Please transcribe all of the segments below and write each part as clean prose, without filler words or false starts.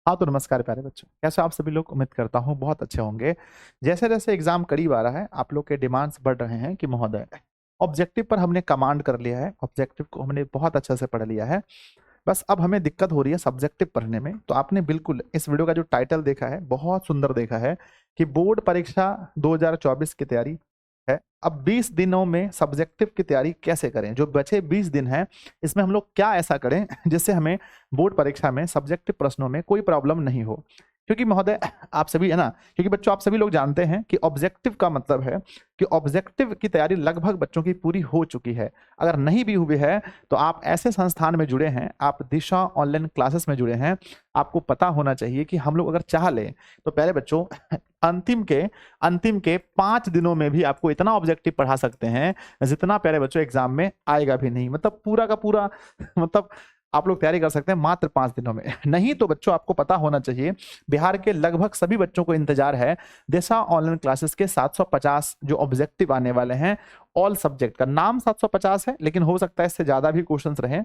हाँ, तो नमस्कार प्यारे बच्चों, कैसे आप सभी लोग? उम्मीद करता हूँ बहुत अच्छे होंगे। जैसे जैसे एग्जाम करीब आ रहा है, आप लोग के डिमांड्स बढ़ रहे हैं कि महोदय ऑब्जेक्टिव पर हमने कमांड कर लिया है, ऑब्जेक्टिव को हमने बहुत अच्छे से पढ़ लिया है। बस अब हमें दिक्कत हो रही है सब्जेक्टिव पढ़ने में। तो आपने बिल्कुल इस वीडियो का जो टाइटल देखा है, बहुत सुंदर देखा है कि बोर्ड परीक्षा 2024 की तैयारी है। अब 20 दिनों में सब्जेक्टिव की तैयारी कैसे करें? जो बचे 20 दिन हैं, इसमें हम लोग क्या ऐसा करें जिससे हमें बोर्ड परीक्षा में सब्जेक्टिव प्रश्नों में कोई प्रॉब्लम नहीं हो? क्योंकि महोदय आप सभी है ना, क्योंकि बच्चों आप सभी लोग जानते हैं कि ऑब्जेक्टिव का मतलब है कि ऑब्जेक्टिव की तैयारी लगभग बच्चों की पूरी हो चुकी है। अगर नहीं भी हुई है तो आप ऐसे संस्थान में जुड़े हैं, आप दिशा ऑनलाइन क्लासेस में जुड़े हैं, आपको पता होना चाहिए कि हम लोग अगर चाह लें तो पहले बच्चों अंतिम के 5 दिनों में भी आपको इतना ऑब्जेक्टिव पढ़ा सकते हैं जितना प्यारे बच्चों एग्जाम में आएगा भी नहीं। मतलब पूरा का पूरा मतलब आप लोग तैयारी कर सकते हैं मात्र 5 दिनों में। नहीं तो बच्चों आपको पता होना चाहिए, बिहार के लगभग सभी बच्चों को इंतजार है दिशा ऑनलाइन क्लासेस के 750 जो ऑब्जेक्टिव आने वाले हैं। ऑल सब्जेक्ट का नाम 750 है, लेकिन हो सकता है इससे ज्यादा भी क्वेश्चंस रहें,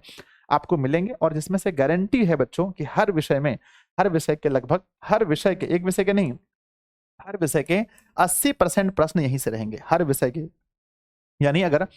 आपको मिलेंगे। और जिसमें से गारंटी है बच्चों कि हर विषय में, हर विषय के लगभग, हर विषय के, एक विषय के नहीं, हर विषय के 80% प्रश्न यहीं से रहेंगे, हर विषय के। यानी अगर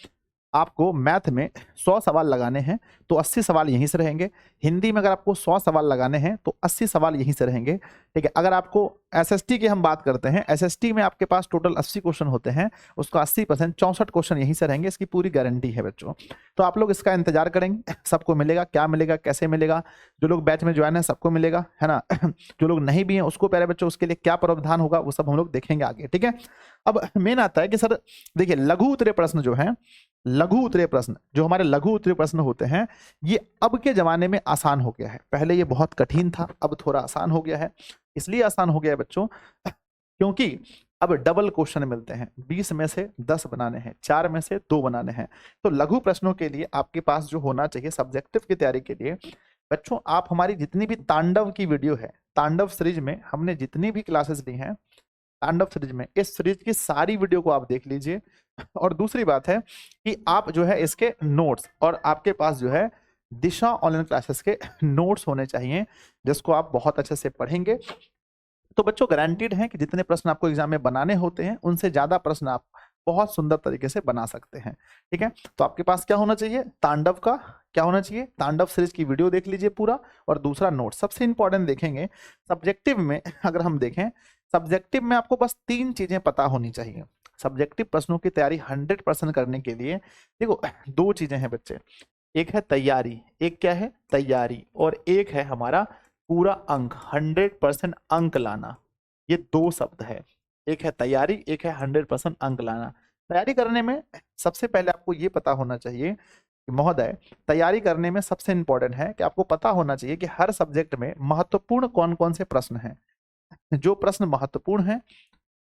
आपको मैथ में 100 सवाल लगाने हैं तो 80 सवाल यहीं से रहेंगे। हिंदी में अगर आपको 100 सवाल लगाने हैं तो 80 सवाल यहीं से रहेंगे। ठीक है, अगर आपको एसएसटी की हम बात करते हैं, एसएसटी में आपके पास टोटल 80 क्वेश्चन होते हैं, उसका 80% 64 क्वेश्चन यहीं से रहेंगे। इसकी पूरी गारंटी है बच्चों। तो आप लोग इसका इंतजार करेंगे, सबको मिलेगा, क्या मिलेगा, कैसे मिलेगा? जो लोग बैच में ज्वाइन है सबको मिलेगा, है ना? जो लोग नहीं भी हैं उसको प्यारे बच्चों उसके लिए क्या प्रावधान होगा वो सब हम लोग देखेंगे आगे। ठीक है, अब मेन आता है कि सर देखिए, लघु उत्तरीय प्रश्न जो है, लघु उत्तरीय प्रश्न जो हमारे लघु उत्तरीय प्रश्न होते हैं, ये अब के जमाने में आसान हो गया है। पहले ये बहुत कठिन था, अब थोड़ा आसान हो गया है। इसलिए आसान हो गया है बच्चों क्योंकि अब डबल क्वेश्चन मिलते हैं। 20 में से 10 बनाने हैं, 4 में से 2 बनाने हैं। तो लघु प्रश्नों के लिए आपके पास जो होना चाहिए सब्जेक्टिव की तैयारी के लिए बच्चों, आप हमारी जितनी भी तांडव की वीडियो है, तांडव सीरीज में हमने जितनी भी क्लासेस ली हैं, तांडव सीरीज में, इस सीरीज की सारी वीडियो को आप देख लीजिए। और दूसरी बात है कि आप जो है इसके नोट्स, और आपके पास जो है दिशा ऑनलाइन क्लासेस के नोट्स होने चाहिए, जिसको आप बहुत अच्छे से पढ़ेंगे। तो बच्चों गारंटीड है कि जितने प्रश्न आपको एग्जाम में बनाने होते हैं उनसे ज्यादा प्रश्न आप बहुत सुंदर तरीके से बना सकते हैं। ठीक है, तो आपके पास क्या होना चाहिए? तांडव का क्या होना चाहिए? तांडव सीरीज की वीडियो देख लीजिए पूरा, और दूसरा नोट। सबसे इंपॉर्टेंट देखेंगे सब्जेक्टिव में, अगर हम देखें सब्जेक्टिव में आपको बस 3 चीजें पता होनी चाहिए। सब्जेक्टिव प्रश्नों की तैयारी 100% करने के लिए देखो 2 चीजें हैं बच्चे, एक है तैयारी, एक क्या है? तैयारी, और एक है हमारा पूरा अंक, 100% अंक लाना। ये 2 शब्द है, एक है तैयारी, एक है 100% अंक लाना। तैयारी करने में सबसे पहले आपको ये पता होना चाहिए कि महोदय, तैयारी करने में सबसे इंपॉर्टेंट है कि आपको पता होना चाहिए कि हर सब्जेक्ट में महत्वपूर्ण कौन कौन से प्रश्न हैं। जो प्रश्न महत्वपूर्ण हैं,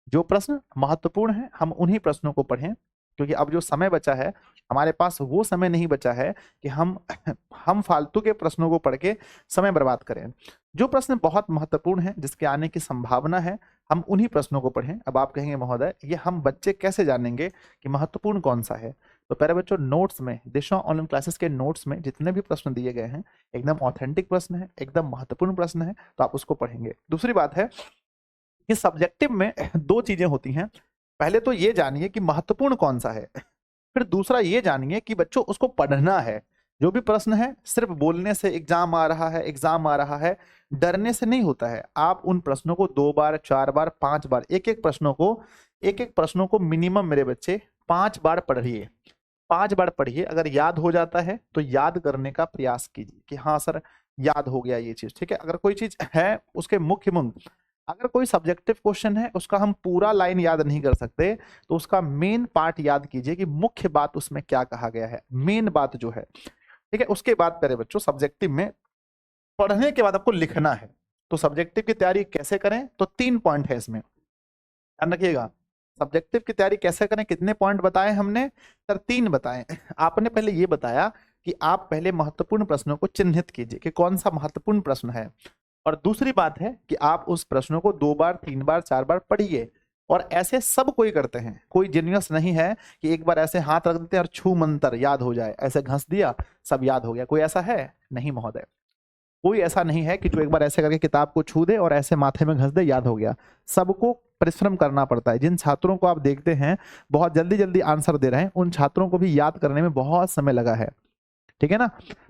जो प्रश्न महत्वपूर्ण है, हम उन्हीं प्रश्नों को पढ़ें। क्योंकि अब जो समय बचा है हमारे पास, वो समय नहीं बचा है कि हम फालतू के प्रश्नों को पढ़ के समय बर्बाद करें। जो प्रश्न बहुत महत्वपूर्ण है, जिसके आने की संभावना है, हम उन्हीं प्रश्नों को पढ़ें। अब आप कहेंगे महोदय ये हम बच्चे कैसे जानेंगे कि महत्वपूर्ण कौन सा है? तो प्यारे बच्चों, नोट्स में, दिशा ऑनलाइन क्लासेस के नोट्स में जितने भी प्रश्न दिए गए हैं एकदम ऑथेंटिक प्रश्न है, एकदम महत्वपूर्ण प्रश्न है, तो आप उसको पढ़ेंगे। दूसरी बात है कि सब्जेक्टिव में 2 चीजें होती हैं। पहले तो ये जानिए कि महत्वपूर्ण कौन सा है, फिर दूसरा ये जानिए कि बच्चों उसको पढ़ना है। जो भी प्रश्न है सिर्फ बोलने से एग्जाम आ रहा है, एग्जाम आ रहा है, डरने से नहीं होता है। आप उन प्रश्नों को 2 बार, 4 बार, 5 बार, एक एक प्रश्नों को मिनिमम मेरे बच्चे 5 बार पढ़िए। 5 बार पढ़िए, अगर याद हो जाता है तो याद करने का प्रयास कीजिए कि हाँ सर याद हो गया ये चीज। ठीक है, अगर कोई चीज है उसके मुख्य मूल, अगर कोई सब्जेक्टिव क्वेश्चन है उसका हम पूरा लाइन याद नहीं कर सकते तो उसका मेन पार्ट याद कीजिए कि मुख्य बात उसमें क्या कहा गया है, मेन बात जो है। ठीक है, उसके बाद प्यारे बच्चों सब्जेक्टिव में पढ़ने के बाद आपको लिखना है। तो सब्जेक्टिव की तैयारी कैसे करें? तो 3 पॉइंट है इसमें, ध्यान रखिएगा। सब्जेक्टिव की तैयारी कैसे करें? कितने पॉइंट बताए हमने? सर 3 बताए। आपने पहले ये बताया कि आप पहले महत्वपूर्ण प्रश्नों को चिन्हित कीजिए कि कौन सा महत्वपूर्ण प्रश्न है, और दूसरी बात है कि आप उस प्रश्नों को 2 बार, 3 बार, 4 बार पढ़िए। और ऐसे सब कोई करते हैं, कोई जीनियस नहीं है कि एक बार ऐसे हाथ रख देते हैं और छू मंतर याद हो जाए, ऐसे घस दिया सब याद हो गया। कोई ऐसा है? नहीं महोदय। कोई ऐसा नहीं है कि जो एक बार ऐसे करके किताब को छू दे और ऐसे माथे में घस दे याद हो गया। सबको परिश्रम करना पड़ता है। जिन छात्रों को आप देखते हैं बहुत जल्दी जल्दी आंसर दे रहे हैं, उन छात्रों को भी याद करने में बहुत समय लगा है। ठीक है ना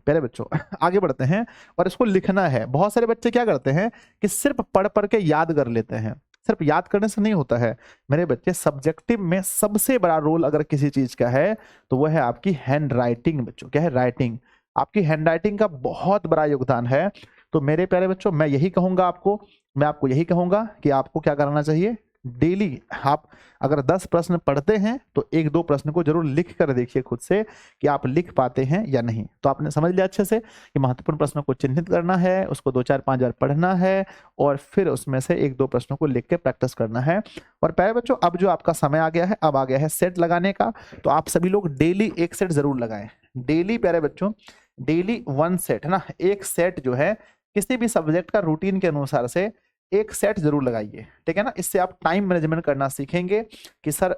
प्यारे बच्चों, आगे बढ़ते हैं और इसको लिखना है। बहुत सारे बच्चे क्या करते हैं कि सिर्फ पढ़ पढ़ के याद कर लेते हैं। सिर्फ याद करने से नहीं होता है मेरे बच्चे। सब्जेक्टिव में सबसे बड़ा रोल अगर किसी चीज का है तो वह है आपकी हैंड राइटिंग। बच्चों क्या है? राइटिंग। आपकी हैंड राइटिंग का बहुत बड़ा योगदान है। तो मेरे प्यारे बच्चों मैं यही कहूंगा आपको, मैं आपको यही कहूंगा कि आपको क्या करना चाहिए, डेली आप अगर 10 प्रश्न पढ़ते हैं तो 1-2 प्रश्न को जरूर लिख कर देखिए खुद से कि आप लिख पाते हैं या नहीं। तो आपने समझ लिया अच्छे से कि महत्वपूर्ण प्रश्नों को चिन्हित करना है, उसको 2-4-5 बार पढ़ना है और फिर उसमें से 1-2 प्रश्नों को लिख के प्रैक्टिस करना है। और प्यारे बच्चों अब जो आपका समय आ गया है, अब आ गया है सेट लगाने का। तो आप सभी लोग डेली 1 सेट जरूर लगाएं। डेली प्यारे बच्चों, डेली 1 सेट है ना, 1 सेट जो है किसी भी सब्जेक्ट का रूटीन के अनुसार से 1 सेट जरूर लगाइए। ठीक है ना, इससे आप टाइम मैनेजमेंट करना सीखेंगे कि सर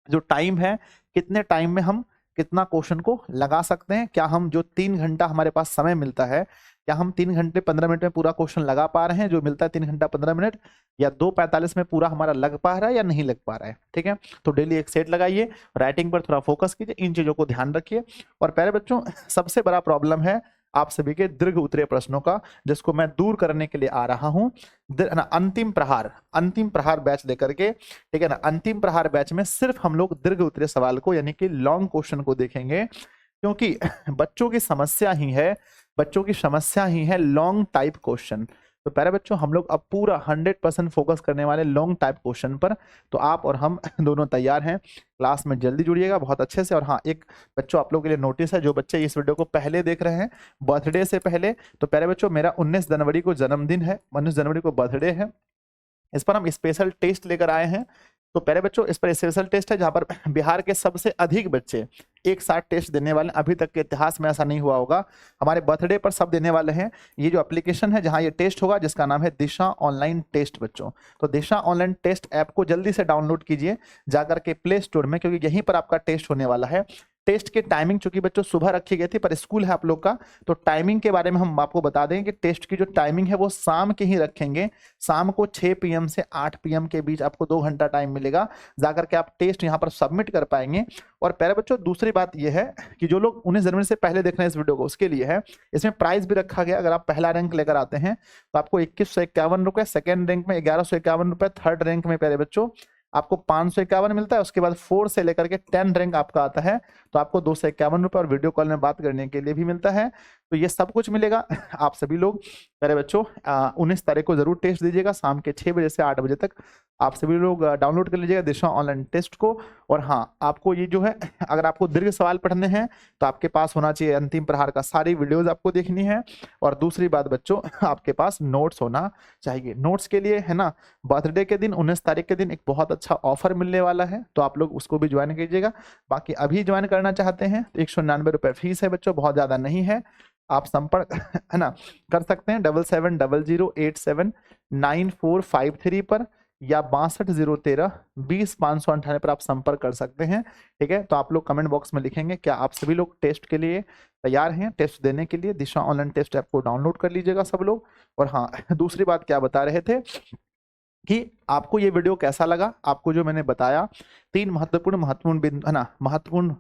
जो टाइम है, कितने टाइम में हम कितना क्वेश्चन को लगा सकते हैं। क्या हम जो 3 घंटा हमारे पास समय मिलता है, क्या हम 3 घंटे 15 मिनट में पूरा क्वेश्चन लगा पा रहे हैं जो मिलता है 3 घंटा 15 मिनट, या 2:45 में पूरा हमारा लग पा रहा है या नहीं लग पा रहा है। ठीक है, तो डेली 1 सेट लगाइए, राइटिंग पर थोड़ा फोकस कीजिए, इन चीजों को ध्यान रखिए। और प्यारे बच्चों सबसे बड़ा प्रॉब्लम है आप सभी के दीर्घ उत्तरीय प्रश्नों का, जिसको मैं दूर करने के लिए आ रहा हूं ना। अंतिम प्रहार बैच लेकर के, ठीक है ना। अंतिम प्रहार बैच में सिर्फ हम लोग दीर्घ उत्तरीय सवाल को यानी कि लॉन्ग क्वेश्चन को देखेंगे, क्योंकि बच्चों की समस्या ही है लॉन्ग टाइप क्वेश्चन। तो प्यारे बच्चों हम लोग अब पूरा 100% फोकस करने वाले लॉन्ग टाइप क्वेश्चन पर। तो आप और हम दोनों तैयार हैं, क्लास में जल्दी जुड़िएगा बहुत अच्छे से। और हाँ, एक बच्चों आप लोगों के लिए नोटिस है, जो बच्चे इस वीडियो को पहले देख रहे हैं बर्थडे से पहले, तो प्यारे बच्चों मेरा 19 जनवरी को जन्मदिन है, 19 जनवरी को बर्थडे है। इस पर हम स्पेशल टेस्ट लेकर आए हैं। तो प्यारे बच्चों इस पर स्पेशल टेस्ट है जहां पर बिहार के सबसे अधिक बच्चे एक साथ टेस्ट देने वाले, अभी तक के इतिहास में ऐसा नहीं हुआ होगा। हमारे बर्थडे पर सब देने वाले हैं। ये जो एप्लीकेशन है जहां ये टेस्ट होगा, जिसका नाम है दिशा ऑनलाइन टेस्ट बच्चों। तो दिशा ऑनलाइन टेस्ट ऐप को जल्दी से डाउनलोड कीजिए जाकर के प्ले स्टोर में, क्योंकि यहीं पर आपका टेस्ट होने वाला है। टेस्ट के टाइमिंग चूंकि बच्चों सुबह रखी गई थी, पर स्कूल है आप लोग का, तो टाइमिंग के बारे में हम आपको बता दें कि टेस्ट की जो टाइमिंग है वो शाम के ही रखेंगे। शाम को 6 PM से 8 PM के बीच आपको 2 घंटा टाइम मिलेगा, जाकर के आप टेस्ट यहाँ पर सबमिट कर पाएंगे। और प्यारे बच्चों दूसरी बात यह है कि जो लोग 19 जनवरी से पहले देख रहे हैं इस वीडियो को, उसके लिए है इसमें प्राइस भी रखा गया। अगर आप पहला रैंक लेकर आते हैं तो आपको 2151 रुपए, सेकेंड रैंक में 1151 रुपए, थर्ड रैंक में प्यारे बच्चों आपको 551 मिलता है। उसके बाद 4 से लेकर के 10 रैंक आपका आता है तो आपको 251 रुपए और वीडियो कॉल में बात करने के लिए भी मिलता है। तो ये सब कुछ मिलेगा। आप सभी लोग मेरे बच्चों 19 तारीख को जरूर टेस्ट दीजिएगा, शाम के 6 बजे से 8 बजे तक आप सभी लोग डाउनलोड कर लीजिएगा दिशा ऑनलाइन टेस्ट को। और हाँ, आपको ये जो है, अगर आपको दीर्घ सवाल पढ़ने हैं तो आपके पास होना चाहिए अंतिम प्रहार का सारी वीडियोज आपको देखनी है। और दूसरी बात बच्चों, आपके पास नोट्स होना चाहिए। नोट्स के लिए है ना, बर्थडे के दिन 19 तारीख के दिन एक बहुत अच्छा ऑफर मिलने वाला है, तो आप लोग उसको भी ज्वाइन कीजिएगा। बाकी अभी ज्वाइन करना चाहते हैं तो 199 रुपए फीस है बच्चों, बहुत ज्यादा नहीं है। आप संपर्क है ना कर सकते हैं 7700879453 पर या 6201320598 पर आप संपर्क कर सकते हैं। ठीक है, तो आप लोग कमेंट बॉक्स में लिखेंगे क्या आप सभी लोग टेस्ट के लिए तैयार हैं, टेस्ट देने के लिए। दिशा ऑनलाइन टेस्ट ऐप को डाउनलोड कर लीजिएगा सब लोग। और हाँ, दूसरी बात क्या बता रहे थे कि आपको ये वीडियो कैसा लगा। आपको जो मैंने बताया 3 महत्वपूर्ण बिंदु है ना, महत्वपूर्ण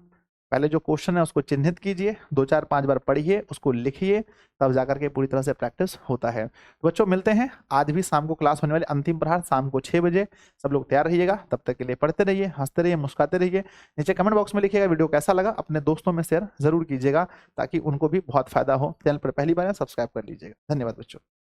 पहले जो क्वेश्चन है उसको चिन्हित कीजिए, 2-4-5 बार पढ़िए, उसको लिखिए, तब जाकर के पूरी तरह से प्रैक्टिस होता है। तो बच्चों मिलते हैं आज भी शाम को क्लास होने वाली अंतिम प्रहार शाम को 6 बजे। सब लोग तैयार रहिएगा, तब तक के लिए पढ़ते रहिए, हंसते रहिए, मुस्कुराते रहिए। नीचे कमेंट बॉक्स में लिखिएगा वीडियो कैसा लगा, अपने दोस्तों में शेयर जरूर कीजिएगा ताकि उनको भी बहुत फायदा हो। चैनल पर पहली बार है सब्सक्राइब कर लीजिएगा। धन्यवाद बच्चों।